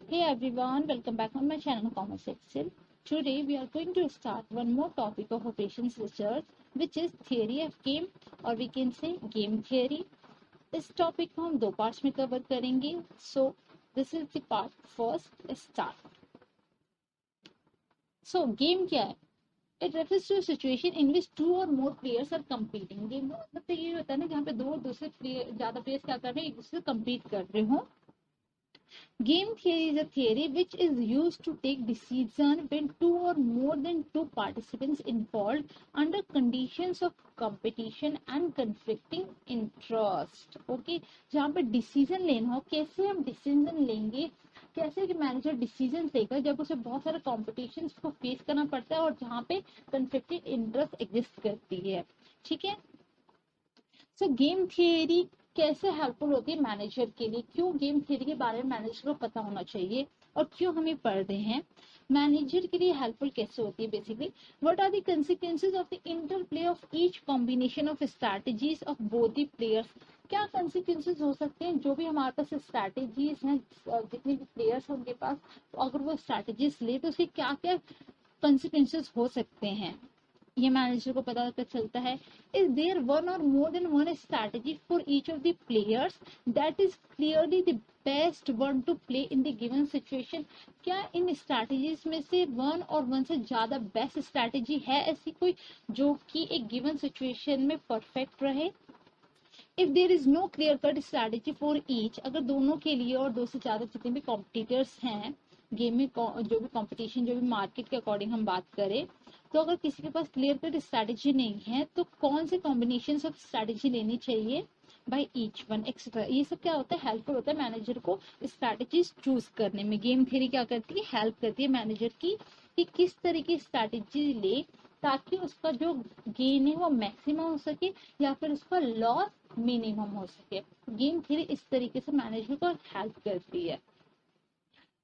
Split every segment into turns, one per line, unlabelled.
Hey everyone, welcome back on my channel Commerce Excel. Today we are going to start one more topic of operations research, which is theory of game or we can say game theory. इस topic को हम दो parts में cover करेंगे. So this is the part first. Start. So game क्या है? It refers to a situation in which two or more players are competing. Game मतलब ये होता है ना, जहाँ पे दो दूसरे ज्यादा प्लेयर्स क्या कर रहे हैं, एक दूसरे से compete कर रहे हो. Game theory is a theory which is used to take decision when two or more than two participants involved under conditions of competition and conflicting interest. Okay, जहाँ पे डिसीजन लेना हो, कैसे हम डिसीजन लेंगे, कैसे कि मैनेजर डिसीजन लेगा जब उसे बहुत सारे कॉम्पिटिशन को फेस करना पड़ता है और जहाँ पे कंफ्लिक्टिंग इंटरेस्ट एग्जिस्ट करती है. ठीक है. सो गेम थियरी कैसे हेल्पफुल होती है मैनेजर के लिए, क्यों गेम थियरी के बारे में मैनेजर को पता होना चाहिए और क्यों हमें पढ़ रहे हैं, मैनेजर के लिए हेल्पफुल कैसे होती है. Basically what are the consequences of the interplay of each combination of strategies of both the players. क्या कंसीक्वेंसेस हो सकते हैं जो भी हमारे पास स्ट्रैटेजीज हैं, जितने भी प्लेयर्स हैं उनके पास, तो अगर वो स्ट्रैटेजीज ले तो उसके क्या क्या कंसीक्वेंसेस हो सकते हैं, ये मैनेजर को पता चलता है. इज देयर वन और more than one strategy for each of the players that is clearly the best one two play in the given situation. क्या इन स्ट्रैटेजीज में से वन और वन से ज्यादा बेस्ट स्ट्रैटेजी है ऐसी कोई जो कि एक गिवन सिचुएशन में परफेक्ट रहे. If there is no clear cut strategy for each, अगर दोनों के लिए और दो से ज्यादा जितने भी कॉम्पिटिटर्स हैं गेम में, जो भी कंपटीशन, जो भी मार्केट के अकॉर्डिंग हम बात करें, तो अगर किसी के पास क्लियर कट स्ट्रैटेजी नहीं है तो कौन से कॉम्बिनेशन ऑफ स्ट्रैटेजी लेनी चाहिए बाय ईच वन एक्सेट्रा. ये सब क्या होता है, हेल्पफुल होता है मैनेजर को स्ट्रैटेजीज चूज करने में. गेम थ्योरी क्या करती है, हेल्प करती है मैनेजर की कि किस तरह की स्ट्रैटेजी ले ताकि उसका जो गेन है वो मैक्सिमम हो सके या फिर उसका लॉस मिनिमम हो सके. गेम थ्योरी इस तरीके से मैनेजर को हेल्प करती है.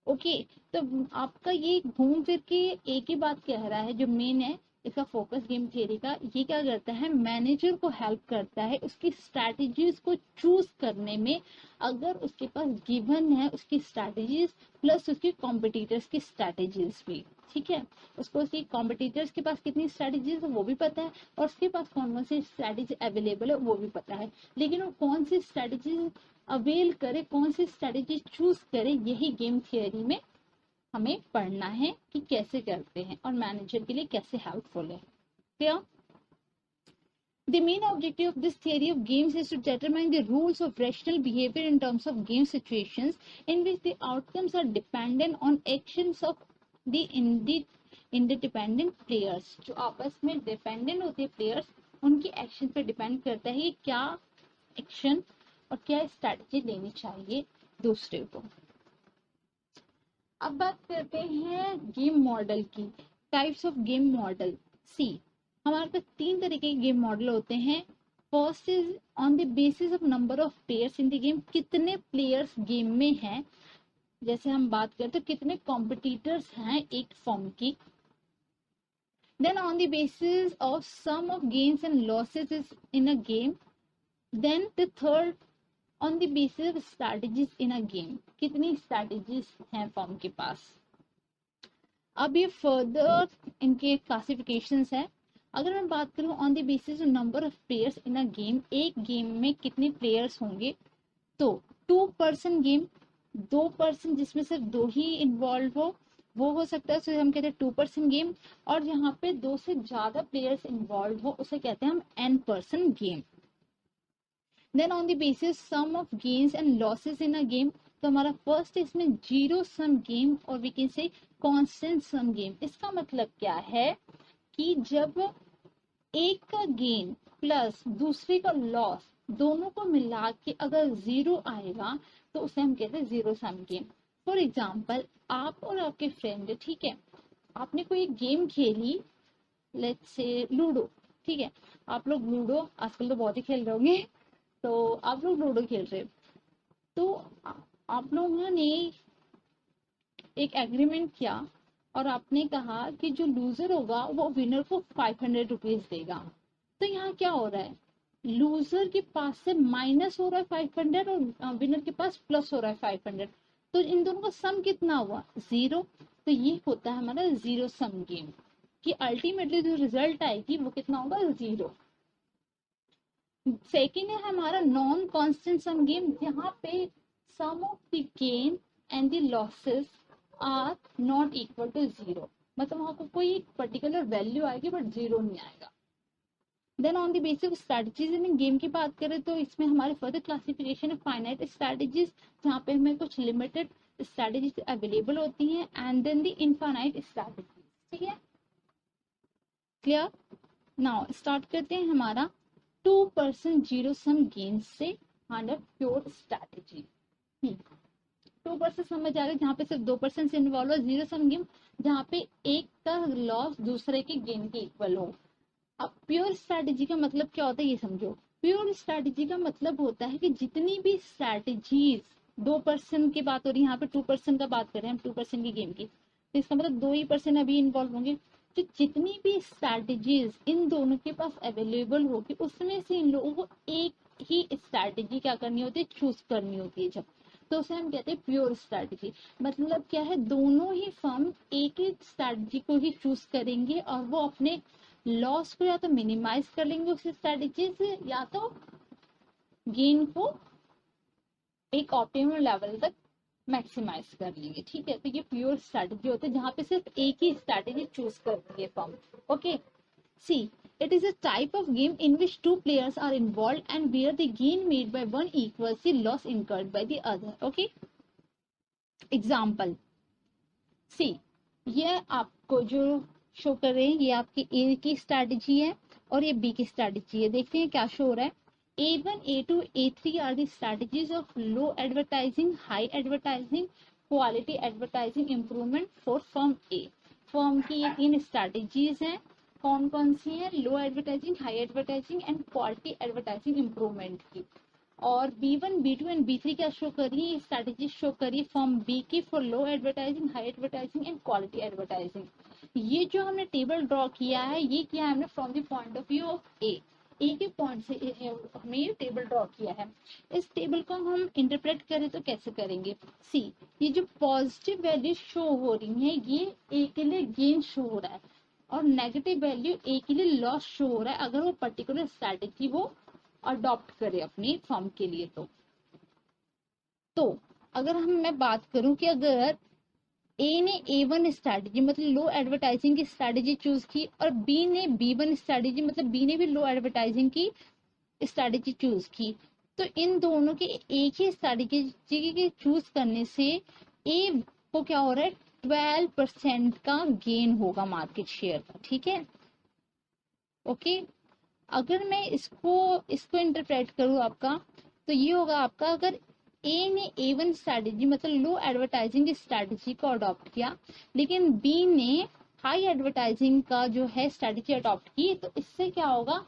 ओके, तो आपका ये घूम फिर के एक ही बात कह रहा है, जो मेन है इसका फोकस गेम थियरी का, ये क्या करता है, मैनेजर को हेल्प करता है उसकी स्ट्रैटेजीज को चूज करने में. अगर उसके पास गिवन है उसकी स्ट्रैटेजीज प्लस उसके कॉम्पिटिटर्स की स्ट्रैटेजीज भी. ठीक है, उसको उसकी कॉम्पिटिटर्स के पास कितनी स्ट्रैटेजीज है वो भी पता है और उसके पास कौन कौन सी स्ट्रैटेजी अवेलेबल है वो भी पता है. लेकिन वो कौन सी स्ट्रैटेजीज अवेल करे, कौन सी स्ट्रैटेजी चूज करे, यही गेम थियरी में हमें पढ़ना है कि कैसे करते हैं और मैनेजर के लिए कैसे हेल्पफुल है. Clear? The main objective of this theory of games is to determine the rules of rational behavior in terms of game situations in which the outcomes are dependent on actions of the interdependent players. जो आपस में dependent होते हैं players, उनकी action पे depend करता है कि क्या एक्शन और क्या स्ट्रैटेजी लेनी चाहिए दूसरे को. अब बात करते हैं गेम मॉडल की, टाइप्स ऑफ गेम मॉडल. सी, हमारे पास तीन तरीके के गेम मॉडल होते हैं. First is on the basis of number of players in the game, कितने प्लेयर्स गेम में हैं. जैसे हम बात करते हैं कितने कॉम्पिटिटर्स हैं एक फॉर्म की. Then on the basis of sum of gains and losses is in a game. Then the third on the basis of strategies in a game, कितनी स्ट्रैटेजीज हैं फॉर्म के पास. अब ये फर्दर इनके क्लासिफिकेशंस है. अगर मैं बात करूं on the basis of number of players in a game, एक गेम में कितने प्लेयर्स होंगे, तो 2 पर्सन गेम, 2 पर्सन जिसमें सिर्फ दो ही इन्वॉल्व हो वो हो सकता है, उसे हम कहते हैं 2 पर्सन गेम. और जहाँ पे दो से ज्यादा प्लेयर्स इन्वॉल्व हो उसे कहते हैं हम N person game. Then on the basis sum of gains and losses in a game, तो हमारा फर्स्ट इसमें जीरो सम गेम और we can say constant sum game. इसका मतलब क्या है कि जब एक का गेन प्लस दूसरे का लॉस दोनों को मिला के अगर जीरो आएगा तो उसे हम कहते हैं zero sum game. For example, आप और आपके फ्रेंड, ठीक है, आपने कोई गेम खेली, लेट्स से लूडो. ठीक है, आप लोग लूडो आजकल तो बहुत ही खेल रहे होंगे, तो आप लोग लूडो खेल रहे, तो आप लोगों ने एक एग्रीमेंट किया और आपने कहा कि जो लूजर होगा वो विनर को 500 रुपीज देगा. तो यहाँ क्या हो रहा है, लूजर के पास से माइनस हो रहा है 500 और विनर के पास प्लस हो रहा है 500. तो इन दोनों का सम कितना हुआ 0। तो ये होता है हमारा जीरो सम गेम, कि अल्टीमेटली जो रिजल्ट आएगी वो कितना होगा 0। सेकेंड है हमारा नॉन कांस्टेंट सम गेम, जहाँ पे sum of the gain and the losses are not equal to 0, मतलब वहां को कोई पर्टिकुलर वैल्यू आएगी बट 0 नहीं आएगा। Then on the basis strategies in game की बात करें तो इसमें हमारे फर्दर क्लासिफिकेशन है फाइनाइट स्ट्रेटजीज, जहाँ पे हमें कुछ लिमिटेड स्ट्रेटजीज अवेलेबल होती हैं, and then the infinite strategies. ठीक है, क्लियर। नाउ स्टार्ट करते हैं हमारा 2% जीरो सम गेम से अंडर प्योर स्ट्रेटजी। 2% समझ आ गया, जहाँ पे सिर्फ 2% से इन्वॉल्व हो। जीरो सम गेम जहाँ पे एक का लॉस दूसरे के गेन के इक्वल हो। अब प्योर स्ट्रैटेजी का मतलब क्या होता है ये समझो। प्योर स्ट्रैटेजी का मतलब होता है कि जितनी भी स्ट्रैटेजीज 2% की बात हो रही है, यहाँ पे 2% का बात कर रहे हैं हम, 2% की गेम की, तो इसका मतलब 2% अभी इन्वॉल्व होंगे। तो जितनी भी स्ट्रैटेजीज इन दोनों के पास अवेलेबल होगी, उसमें से इन लोगों को एक ही स्ट्रैटेजी क्या करनी होती है, चूज करनी होती है जब, तो उसे हम कहते हैं प्योर स्ट्रैटेजी। मतलब क्या है, दोनों ही फर्म एक ही स्ट्रैटेजी को ही चूज करेंगे और वो अपने लॉस को या तो मिनिमाइज कर लेंगे उस स्ट्रैटेजी से, या तो गेन को एक ऑप्टिमम लेवल तक मैक्सिमाइज कर लेंगे। ठीक है, तो ये प्योर स्ट्रैटेजी होती है जहां पे सिर्फ एक ही स्ट्रैटेजी चूज करती है firm. Okay, see it is a type of game in which two players are involved and where the gain made by one equals the loss incurred by the other. Okay, example, सी ये आपको जो show कर रहे हैं ये आपकी ए की strategy है और ये बी की स्ट्रैटेजी है। देखते हैं क्या शो हो रहा है। A1, A2, A3 are the strategies of low advertising, high advertising, quality advertising improvement for firm A। Firm की ये 3 स्ट्रैटेजीज हैं। कौन कौन सी हैं? Low advertising, high advertising and quality advertising improvement की। और B1, B2 एंड B3 क्या शो करिए, स्ट्रैटेजी शो करिए फॉर्म बी की for low advertising, high advertising and quality advertising. ये जो हमने टेबल ड्रॉ किया है ये किया है हमने from the point of view of A के पॉइंट से हमने ये टेबल ड्रॉ किया है। इस टेबल को हम इंटरप्रेट करें तो कैसे करेंगे। सी ये जो पॉजिटिव वैल्यू शो हो रही है ये ए के लिए गेन शो हो रहा है और नेगेटिव वैल्यू ए के लिए लॉस शो हो रहा है अगर वो पर्टिकुलर स्ट्रैटेजी वो अडॉप्ट करे अपनी फॉर्म के लिए। तो अगर मैं बात करूं कि अगर ए ने A1 स्ट्रैटेजी मतलब लो एडवर्टाइजिंग की स्ट्रैटेजी चूज की और बी ने B1 स्ट्रैटेजी मतलब बी ने भी लो एडवर्टाइजिंग की स्ट्रैटेजी चूज की, तो इन दोनों के एक ही स्ट्रैटेजी के चूज करने से ए को क्या हो रहा है 12% का गेन होगा मार्केट शेयर का। ठीक है, ओके। अगर मैं इसको इंटरप्रेट करूँ आपका, तो ये होगा आपका, अगर ए ने A1 स्ट्रैटेजी मतलब लो एडवर्टाइजिंग की स्ट्रैटेजी को अडॉप्ट किया लेकिन बी ने हाई एडवर्टाइजिंग का जो है स्ट्रैटेजी अडॉप्ट की, तो इससे क्या होगा,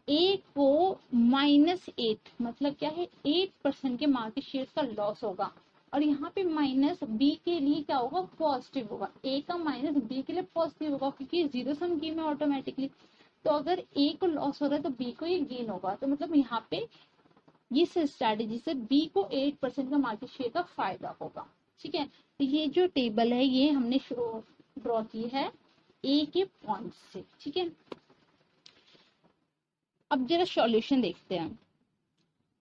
ए को -8 मतलब क्या है 8% के मार्केट शेयर का लॉस होगा। और यहाँ पे माइनस बी के लिए क्या होगा, पॉजिटिव होगा। ए का माइनस बी के लिए पॉजिटिव होगा क्योंकि जीरो सम गेम है ऑटोमेटिकली। तो अगर ए को लॉस हो रहा है तो बी को ये गेन होगा। तो मतलब यहाँ पे इस स्ट्रैटेजी से बी को 8% का मार्केट शेयर का फायदा होगा। ठीक है, तो ये जो टेबल है ये हमने ड्रॉ की है ए के पॉइंट से। ठीक है, अब जरा सॉल्यूशन देखते हैं।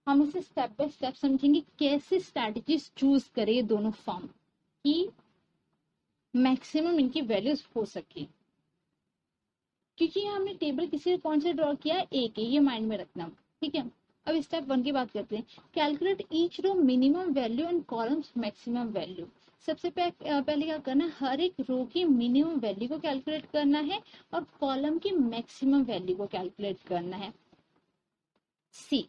हम इसे स्टेप बाय स्टेप समझेंगे कैसे स्ट्रैटेजीज चूज करें दोनों फर्म की मैक्सिमम इनकी वैल्यूज हो सके। क्योंकि हमने टेबल किसी पॉइंट से ड्रॉ किया है ए के, ये माइंड में रखना। ठीक है, अब स्टेप 1 की बात करते हैं। Calculate each row minimum value and columns maximum value. सबसे पहले क्या करना है, हर एक रो की मिनिमम वैल्यू को कैलकुलेट करना है और कॉलम की मैक्सिमम वैल्यू को कैलकुलेट करना है। सी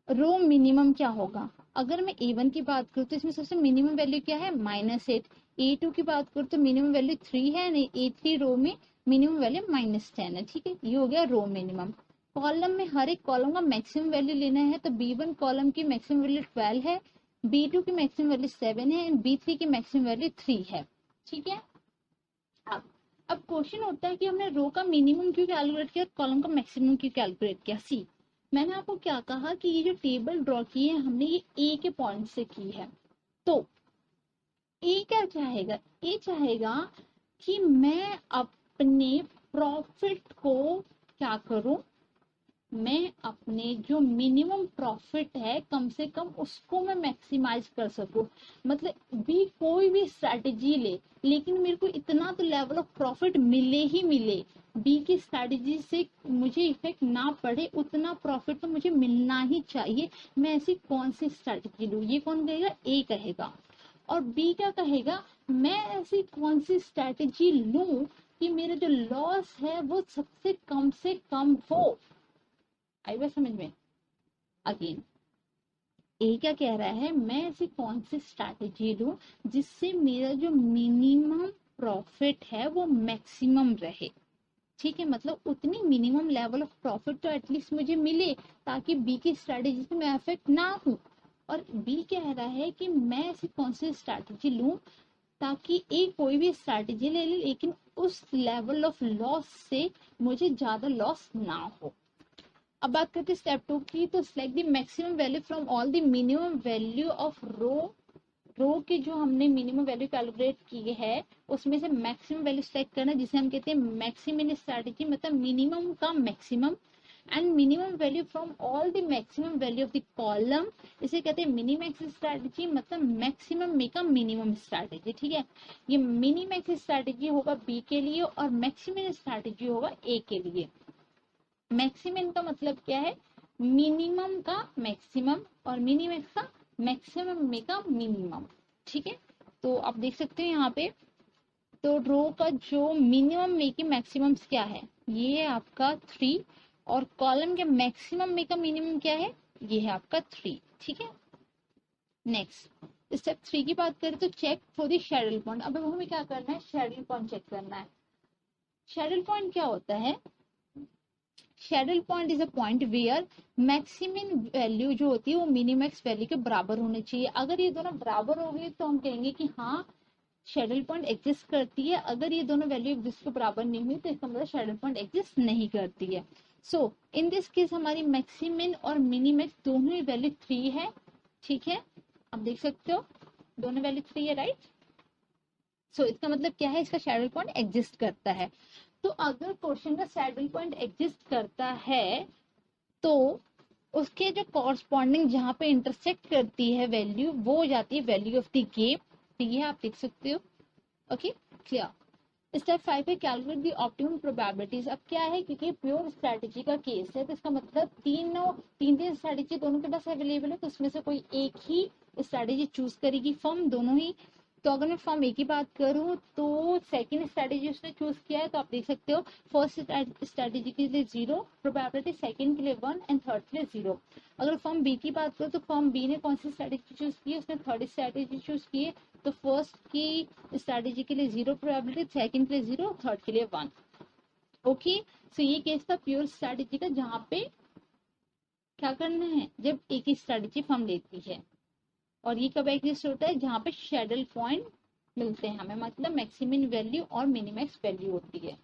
रो मिनिमम क्या होगा, अगर मैं A1 की बात करूँ तो इसमें सबसे मिनिमम वैल्यू क्या है -8। A2 की बात करूँ तो मिनिमम वैल्यू 3 है, नहीं A3 रो में मिनिमम वैल्यू -10 है। ठीक है, ये हो गया रो मिनिमम। कॉलम में हर एक कॉलम का मैक्सिमम वैल्यू लेना है, तो B1 कॉलम की मैक्सिमम वैल्यू 12 है, B2 की मैक्सिमम वैल्यू 7 है एंड B3 की मैक्सिमम वैल्यू 3 है। ठीक है, अब क्वेश्चन होता है कि हमने रो का मिनिमम क्यों कैलकुलेट किया, कॉलम का मैक्सिमम क्यों कैलकुलेट किया। सी मैंने आपको क्या कहा कि ये जो टेबल ड्रॉ की है हमने ये ए के पॉइंट से की है। तो ए क्या चाहेगा, ए चाहेगा कि मैं अपने प्रॉफिट को क्या करूं, मैं अपने जो मिनिमम प्रॉफिट है कम से कम उसको मैं मैक्सिमाइज कर सकूं। मतलब भी कोई भी स्ट्रैटेजी ले, लेकिन मेरे को इतना तो लेवल ऑफ प्रॉफिट मिले ही मिले, बी की स्ट्रैटेजी से मुझे इफेक्ट ना पड़े, उतना प्रॉफिट तो मुझे मिलना ही चाहिए। मैं ऐसी कौन सी स्ट्रैटेजी लूं, ये कौन कहेगा, ए कहेगा। और बी क्या कहेगा, मैं ऐसी कौन सी स्ट्रैटेजी लूं कि मेरा जो लॉस है वो सबसे कम से कम हो। आई बात समझ में? अगेन ए क्या कह रहा है, मैं ऐसी कौन सी स्ट्रैटेजी लूं जिससे मेरा जो मिनिमम प्रॉफिट है वो मैक्सिमम रहे। ठीक है, मतलब उतनी मिनिमम लेवल ऑफ प्रॉफिट तो एटलीस्ट मुझे मिले ताकि बी की स्ट्रैटेजी से मैं अफेक्ट ना हूं। और बी कह रहा है कि मैं ऐसी कौन सी स्ट्रैटेजी लूं ताकि ए कोई भी स्ट्रैटेजी ले ले लेकिन उस लेवल ऑफ लॉस से मुझे ज्यादा लॉस ना हो। अब बात करते हैं स्टेप 2 की। तो select the maximum value from all the minimum value of row के जो हमने मिनिमम वैल्यू कैलकुलेट की है उसमें से मैक्सिमम वैल्यू सिलेक्ट करना, जिसे हम कहते हैं मैक्सिमम स्ट्रैटेजी, मतलब मिनिमम का maximum. And minimum value from all the maximum value of the column, इसे कहते हैं मिनिमैक्स स्ट्रैटेजी, मतलब मैक्सिमम में का मिनिमम स्ट्रैटेजी। ठीक है, ये मिनिमैक्स स्ट्रैटेजी होगा बी के लिए और मैक्सिमम स्ट्रैटेजी होगा ए के लिए। मैक्सिमम का मतलब क्या है, मिनिमम का मैक्सिमम, और मिनिमैक्स का मैक्सिमम में का मिनिमम। ठीक है, तो आप देख सकते हैं यहाँ पे, तो रो का जो मिनिमम में की मैक्सिमम क्या है, ये है आपका 3, और कॉलम के मैक्सिमम में का मिनिमम क्या है, ये है आपका 3। ठीक है, नेक्स्ट स्टेप 3 की बात करें तो check for the saddle point. अब हमें क्या करना है, शेडल पॉइंट चेक करना है। शेडल पॉइंट क्या होता है, saddle point is a point where maximum value जो होती है वो मिनिमैक्स वैल्यू के बराबर होनी चाहिए। अगर ये दोनों बराबर हो गए तो हम कहेंगे कि हाँ शेडल पॉइंट एग्जिस्ट करती है। अगर ये दोनों वैल्यू एक दूसरे के बराबर नहीं हुई तो इसका मतलब शेडल पॉइंट एग्जिस्ट नहीं करती है। सो इन दिस केस हमारी मैक्सिमम और मिनिमैक्स दोनों ही वैल्यू 3 है। ठीक है, आप देख सकते हो दोनों वैल्यू 3 है, राइट। सो इसका मतलब क्या है, इसका शेडल पॉइंट एग्जिस्ट करता है। तो अगर क्वेश्चन का सैडल पॉइंट एग्जिस्ट करता है तो उसके जो कॉरस्पॉन्डिंग जहां पे इंटरसेक्ट करती है वैल्यू, वो हो जाती है वैल्यू ऑफ द गेम। तो ये आप देख सकते हो। Okay, clear. स्टेप 5 पे कैलकुलेट द ऑप्टिमम प्रोबेबिलिटीज। अब क्या है, क्योंकि प्योर स्ट्रेटेजी का केस है तो इसका मतलब तीन स्ट्रेटेजी दोनों के पास अवेलेबल है, तो उसमें से कोई एक ही स्ट्रेटेजी चूज करेगी फर्म, दोनों ही। तो अगर मैं फॉर्म ए की बात करूं तो सेकंड स्ट्रेटेजी उसने चूज किया है, तो आप देख सकते हो फर्स्ट स्ट्रेटेजी के लिए 0 प्रोबेबिलिटी, सेकंड के लिए 1 एंड थर्ड के लिए 0। अगर फॉर्म बी की बात करूं तो फॉर्म बी ने कौन सी स्ट्रेटेजी चूज की है, उसने थर्ड स्ट्रेटेजी चूज की है। तो फर्स्ट की स्ट्रेटेजी के लिए 0 प्रोबेबिलिटी, सेकंड के लिए 0, थर्ड के लिए 1। ओके, सो ये केस था प्योर स्ट्रेटेजी का, जहाँ पे क्या करना है, जब एक ही स्ट्रेटेजी फॉर्म लेती है। और ये कब एग्जिस्ट होता है, जहाँ पे शेडल पॉइंट मिलते हैं हमें, मतलब मैक्सिमम वैल्यू और मिनिमैक्स वैल्यू होती है,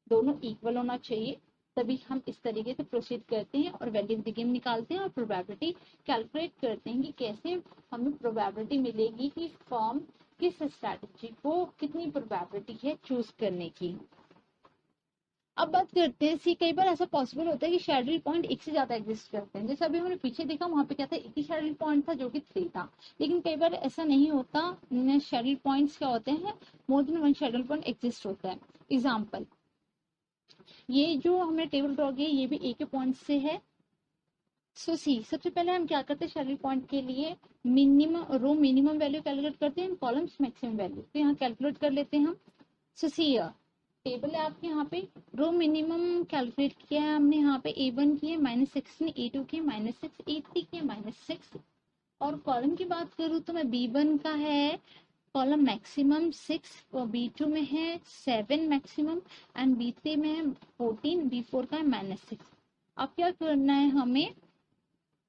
दोनों इक्वल होना चाहिए। तभी हम इस तरीके से प्रोसीड करते हैं और वैल्यू ऑफ द गेम निकालते हैं और प्रोबेबिलिटी कैलकुलेट करते हैं कि कैसे हमें प्रोबेबिलिटी मिलेगी कि फर्म किस स्ट्रैटेजी को कितनी प्रोबेबिलिटी है चूज करने की। अब बात करते हैं, सी कई बार ऐसा पॉसिबल होता है कि शेडल पॉइंट एक से ज्यादा एग्जिस्ट करते हैं। जैसे अभी हमने पीछे देखा, वहां पे क्या था, एक ही शेडल पॉइंट था जो कि 3 था। लेकिन कई बार ऐसा नहीं होता, शेडल पॉइंट्स क्या होते हैं, more than one शेडल point exist होता है। एग्जाम्पल, ये जो हमने टेबल ड्रॉ किया ये भी एक ही पॉइंट से है। सो सी सबसे पहले हम क्या करते हैं, शेडल पॉइंट के लिए मिनिमम रो मिनिमम वैल्यू कैलकुलेट करते हैं, कॉलम्स मैक्सिमम वैल्यू, तो यहाँ कैलकुलेट कर लेते हैं हम। सो सी टेबल है आपके यहाँ पे, रो मिनिमम कैलकुलेट किया है हमने, यहाँ पे A1 की है -16, A2 की -6, A3 की -6। और कॉलम की बात करूँ तो मैं B1 का है कॉलम मैक्सिमम 6, और B2 में है 7 मैक्सिमम, एंड B3 में है 14, B4 का है -6। अब क्या करना है, हमें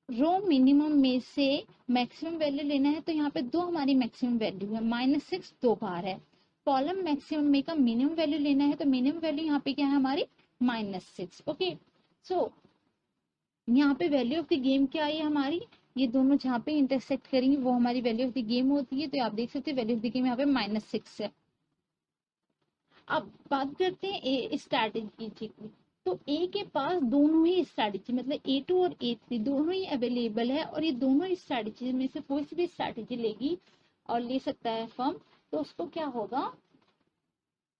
रो मिनिमम में से मैक्सिमम वैल्यू लेना है। तो यहाँ पे दो हमारी मैक्सिमम वैल्यू है, -6 दो बार है। कॉलम मैक्सिमम में का मिनिमम वैल्यू लेना है, तो मिनिमम वैल्यू यहाँ पे क्या है हमारी -6। ओके, सो यहाँ पे वैल्यू ऑफ द गेम क्या आई हमारी, ये दोनों जहाँ पे इंटरसेक्ट करेंगे वो हमारी वैल्यू ऑफ द गेम होती है। तो आप देख सकते हैं वैल्यू ऑफ द गेम यहाँ पे -6 है। अब बात करते हैं ए स्ट्रैटेजी की। तो ए के पास दोनों ही स्ट्रैटेजी मतलब A2 और A3 दोनों ही अवेलेबल है, और ये दोनों ही स्ट्रैटेजी में से कोई सी भी स्ट्रैटेजी लेगी और ले सकता है फर्म, तो उसको क्या होगा,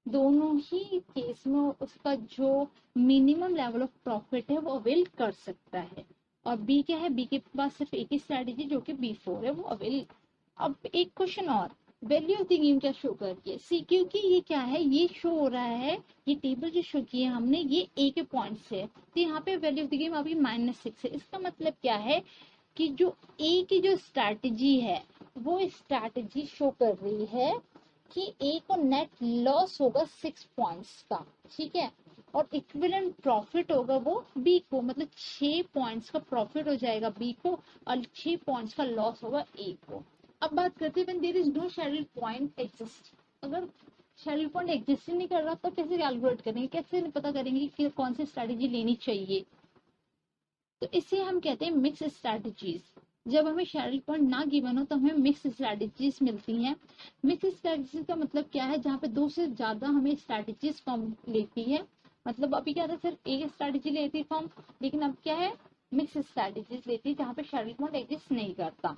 दोनों ही केस में उसका जो मिनिमम लेवल ऑफ प्रॉफिट है वो अवेल कर सकता है। और बी क्या है, बी के पास सिर्फ एक ही स्ट्रैटेजी जो कि B4 है वो अवेल। अब एक क्वेश्चन और, वैल्यू ऑफ द गेम क्या शो कर रही है सी, क्योंकि ये क्या है, ये शो हो रहा है, ये टेबल जो शो की है हमने ये ए के पॉइंट्स है, तो यहाँ पे वैल्यू ऑफ द गेम अभी -6 है। इसका मतलब क्या है कि जो ए की जो स्ट्रैटेजी है वो स्ट्रैटेजी शो कर रही है कि ए को नेट लॉस होगा 6 पॉइंट्स का, ठीक है, और इक्विवेलेंट प्रॉफिट होगा वो बी को, मतलब 6 पॉइंट्स का प्रॉफिट हो जाएगा बी को और 6 पॉइंट्स का लॉस होगा ए को। अब बात करते हैं when there is no saddle point exist, अगर शेड्यूल पॉइंट एग्जिस्ट नहीं कर रहा तो कैसे कैलकुलेट करेंगे, कैसे पता करेंगे कि कौन सी स्ट्रैटेजी लेनी चाहिए, तो इसे हम कहते हैं मिक्स स्ट्रैटेजीज। जब हमें शेड्यूल पॉइंट ना गिवन हो तो हमें मिक्स स्ट्रैटेजीज मिलती हैं। मिक्स स्ट्रैटेजीज का मतलब क्या है, जहाँ पे दो से ज्यादा हमें स्ट्रैटेजीज फॉर्म लेती है, मतलब अभी क्या था सिर्फ एक स्ट्रैटेजी लेती फॉर्म, लेकिन अब क्या है मिक्स स्ट्रैटेजीज लेती है जहाँ पे शेड्यूल पॉइंट एग्जिस्ट नहीं करता।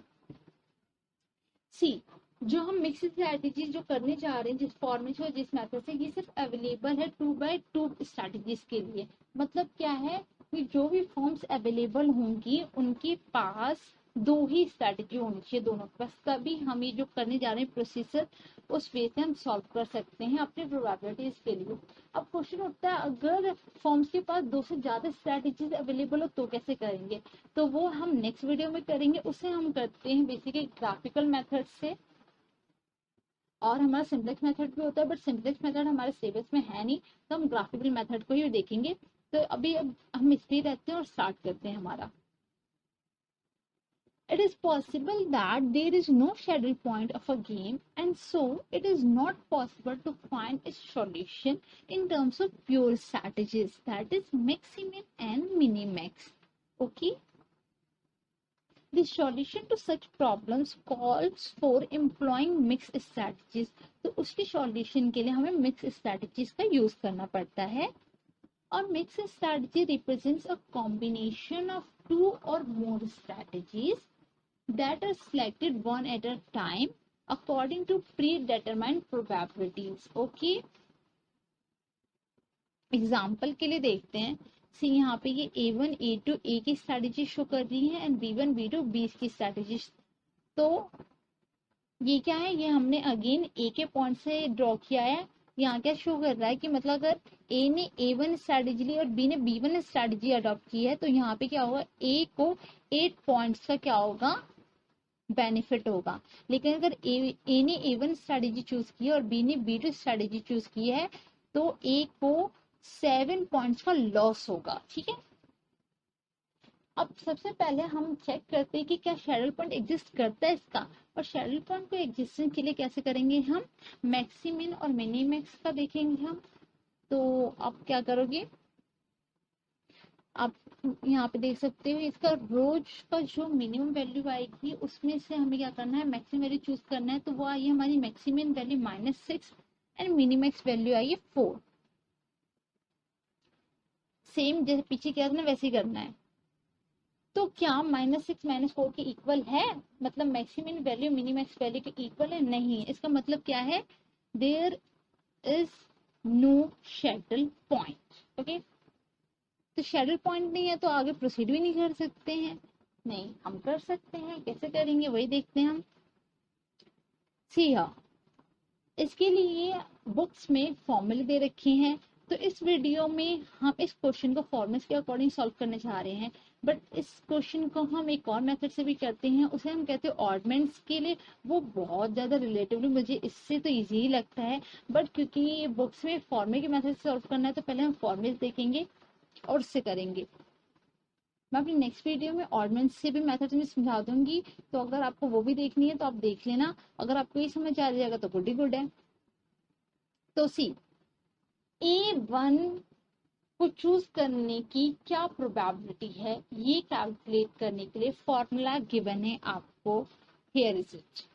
सी, जो हम मिक्स स्ट्रैटेजी जो करने जा रहे हैं जिस फॉर्मेट से जिस मेथड से, ये सिर्फ अवेलेबल है 2x2 स्ट्रैटेजीज के लिए। मतलब क्या है कि जो भी फॉर्म्स अवेलेबल होंगी उनके पास दो ही स्ट्रैटेजी होनी चाहिए दोनों के पास, तभी हम ये जो करने जा रहे हैं प्रोसीजर उस वे से हम सॉल्व कर सकते हैं अपने प्रोबेबिलिटीज के लिए। अब क्वेश्चन उठता है अगर फॉर्म्स के पास दो से ज्यादा स्ट्रैटेजीज अवेलेबल हो तो कैसे करेंगे, तो वो हम नेक्स्ट वीडियो में करेंगे। उसे हम करते हैं बेसिकली ग्राफिकल मेथड से, और हमारा सिंप्लेक्स मेथड भी होता है, बट सिंप्लेक्स मेथड हमारे सिलेबस में है नहीं, तो हम ग्राफिकल मेथड को ही देखेंगे। तो अभी अब हम इस पे रहते हैं और स्टार्ट करते हैं हमारा। It is possible that there is no schedule point of a game, and so it is not possible to find a solution in terms of pure strategies, that is maximum and minimax. Okay. The solution to such problems calls for employing mixed strategies. तो उसके solution के लिए हमें mixed strategies का use करना पड़ता है, और mixed strategy represents a combination of two or more strategies that are selected one at a time according to predetermined probabilities. Okay. Example के लिए देखते हैं, सी यहाँ पे ये A1 A2 ए की स्ट्रैटेजी शो कर रही है एंड B1 B2 बी की स्ट्रैटेजी। तो ये क्या है, ये हमने अगेन ए के पॉइंट से ड्रॉ किया है। यहाँ क्या शो कर रहा है कि मतलब अगर ए ने A1 स्ट्रैटेजी ली और बी ने B1 स्ट्रैटेजी अडॉप्ट की है तो यहाँ पे क्या होगा, ए को 8 पॉइंट्स का क्या होगा, बेनिफिट होगा। लेकिन अगर ए ने A1 स्ट्रैटेजी चूज की है और बी ने B2 स्ट्रैटेजी चूज की है तो ए को 7 पॉइंट्स का लॉस होगा। ठीक है, अब सबसे पहले हम चेक करते हैं कि क्या शेड्यूल पॉइंट एग्जिस्ट करता है इसका, और शेड्यूल पॉइंट को एग्जिस्टेंस के लिए कैसे करेंगे हम, मैक्सिमिन और मिनिमैक्स का देखेंगे हम। तो आप क्या करोगे, आप यहाँ पे देख सकते हो इसका रोज का जो मिनिमम वैल्यू आएगी उसमें से हमें क्या करना है, मैक्सिमम वैल्यू चूज करना है। तो वो आई हमारी maximum value -6 and minimax value आई है 4। सेम जैसे पीछे किया था ना वैसे ही करना है। तो क्या -6 -4 के इक्वल है, मतलब मैक्सिमम वैल्यू मिनिमैक्स वैल्यू के इक्वल है, नहीं। इसका मतलब क्या है, there is no saddle point. Okay, तो शेड्यूल पॉइंट नहीं है तो आगे प्रोसीड भी नहीं कर सकते हैं। नहीं, हम कर सकते हैं, कैसे करेंगे वही देखते हैं हम। सी हाँ, इसके लिए बुक्स में फॉर्मूले दे रखे हैं, तो इस वीडियो में हम इस क्वेश्चन को फॉर्मूले के अकॉर्डिंग सॉल्व करने जा रहे हैं। बट इस क्वेश्चन को हम एक और मेथड से भी करते हैं, उसे हम कहते हैं ऑडमेंट्स के लिए। वो बहुत ज्यादा रिलेटिवली मुझे इससे तो इजी ही लगता है, बट क्योंकि बुक्स में फॉर्मूले के मेथड से सॉल्व करना है तो पहले हम फॉर्मूले देखेंगे और उससे करेंगे। मैं अपनी नेक्स्ट वीडियो में ऑडमेंट्स से भी मेथड में समझा दूंगी, तो अगर आपको वो भी देखनी है तो आप देख लेना। अगर आपको ये समझ आ जाएगा तो गुड ही गुड है। तो सी A1 को चूज करने की क्या प्रोबेबिलिटी है, ये कैलकुलेट करने के लिए फॉर्मूला गिवन है आपको। हियर इज इट,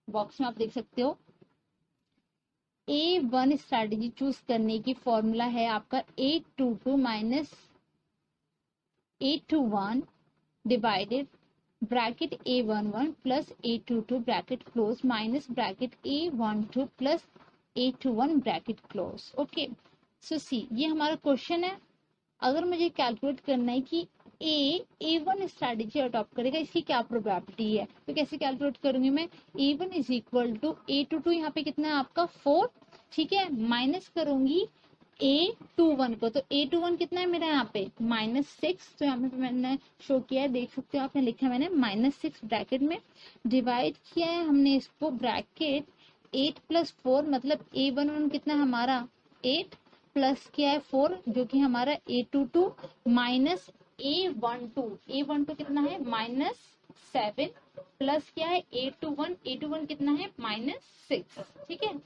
बॉक्स में आप देख सकते हो। A1 स्ट्रैटेजी चूज करने की फॉर्मूला है आपका A22 minus A21 divided bracket A11 plus A22 bracket close minus bracket A12 plus A21 bracket close. Okay, so see ये हमारा क्वेश्चन है। अगर मुझे कैलकुलेट करना है कि A1 स्ट्रैटेजी अडॉप्ट करेगा, इसकी क्या प्रोबेबिलिटी है, तो कैसे कैलकुलेट करूंगी मैं। A1 is equal to A22, यहाँ पे कितना है आपका 4, ठीक है, माइनस करूंगी A21 को, तो A21 कितना है मेरा यहाँ पे -6, तो यहाँ पे मैंने शो किया है, देख सकते हो आपने लिखा है मैंने -6 ब्रैकेट में, डिवाइड किया है हमने इसको ब्रैकेट 8 प्लस 4, मतलब A11 कितना है हमारा 8 प्लस किया है 4 जो कि हमारा A22 माइनस A12 कितना है -7 प्लस क्या है A21 कितना है -6, ठीक है।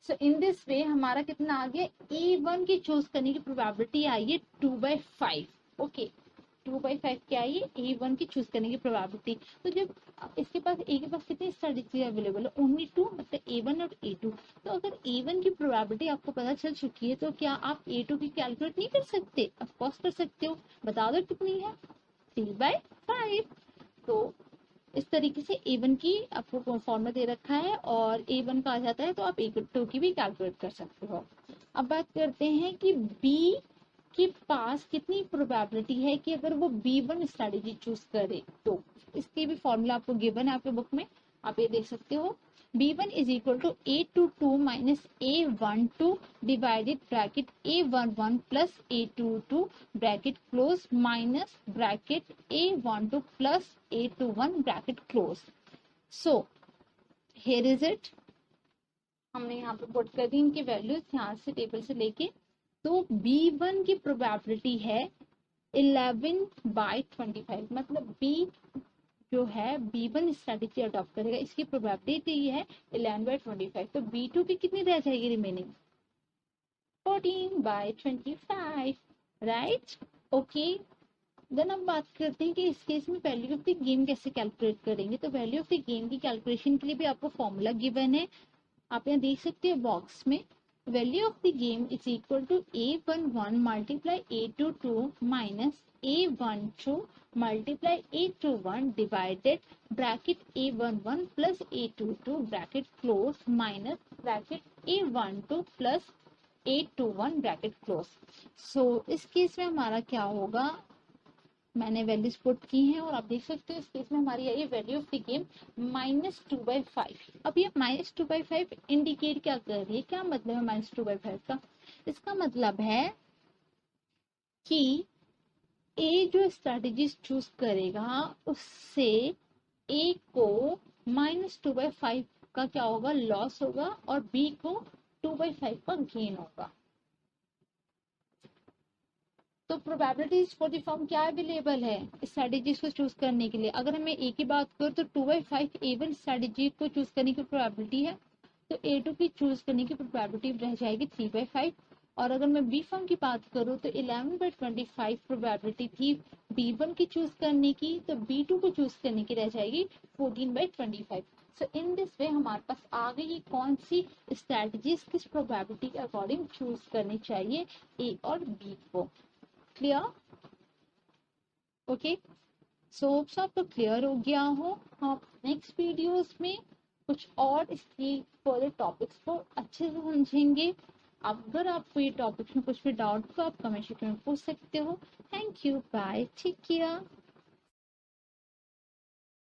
सो इन दिस वे हमारा कितना आ गया, A1 की चूज करने की प्रोबेबिलिटी आई है 2/5। ओके, 2/5 क्या है, A1 की चूज करने की प्रोबेबिलिटी। तो जब इसके पास A के पास कितनी स्ट्रेटेजी अवेलेबल है, ओनली 2, मतलब A1 और A2। तो अगर A1 की प्रोबेबिलिटी आपको पता चल चुकी है, तो क्या आप A2 की कैलकुलेट नहीं कर सकते, ऑफ कोर्स कर सकते हो। बता दो कितनी है, 3/5। तो इस तरीके से A1 की आपको फॉर्मूला दे रखा है और A1 का आ जाता है, तो आप A2 की भी कैलकुलेट कर सकते हो। अब बात करते हैं कि B के पास कितनी प्रोबेबिलिटी है कि अगर वो B1 स्ट्रेटेजी चूज करे, तो इसके भी फॉर्मूला आपको गिवन है आपके बुक में, आप ये देख सकते हो। B1 is equal to A22 minus A12 divided bracket A11 plus A22 bracket close minus bracket A12 plus A21 bracket close. So here is it, हमने यहाँ पे पुट कर दी इनकी वैल्यूज यहाँ से टेबल से लेके। तो B1 की प्रोबेबिलिटी है 11/25, मतलब B जो है B1 स्ट्रेटेजी अडॉप्ट करेगा, इसकी प्रोबेबिलिटी ये है 11/25। तो B2 की कितनी रह जाएगी रिमेनिंग, 14/25, राइट। ओके, देन अब बात करते हैं कि इस केस में वैल्यू ऑफ द गेम कैसे कैलकुलेट करेंगे। तो वैल्यू ऑफ द गेम की कैलकुलेशन के लिए भी आपको फॉर्मूला गिवन है, आप यहाँ देख सकते हो बॉक्स में। Value of the game is equal to A11 multiply A22 minus A12 multiply A21 divided bracket A11 plus A22 bracket close minus bracket A12 plus A21 bracket close. So इस case में हमारा क्या होगा, मैंने values put की हैं और आप देख सकते हो इस केस में हमारी I value of the game -2/5। अब ये -2/5 इंडिकेट क्या कर रही है, क्या मतलब है -2/5 का, इसका मतलब है कि ए जो स्ट्रेटेजी चूज करेगा उससे ए को -2/5 का क्या होगा, लॉस होगा, और बी को 2/5 का गेन होगा। तो प्रोबेबिलिटीज फॉर द फॉर्म क्या अवेलेबल है स्ट्रेटेजीज को चूज करने के लिए। अगर हमें ए की बात करें तो 2/5 A1 स्ट्रेटेजी को चूज करने की प्रोबेबिलिटी है, तो A2 की चूज करने की प्रोबेबिलिटी रह जाएगी 3/5। और अगर मैं बी फॉर्म की बात करूँ तो 11/25 प्रोबेबिलिटी थी B1 की चूज करने की, तो B2 को चूज करने की रह जाएगी 14/25। सो इन दिस वे हमारे पास आ गई कौन सी स्ट्रेटेजीज किस प्रोबेबिलिटी के अकॉर्डिंग चूज करनी चाहिए ए और बी को। Clear, okay. सो आपको क्लियर हो गया हो। आप नेक्स्ट वीडियोस में कुछ और इसकी फर्दर टॉपिक्स को अच्छे से समझेंगे। अगर आपको ये टॉपिक्स में कुछ भी डाउट तो आप कमेंट सेक्शन में पूछ सकते हो। Thank you, bye, take care.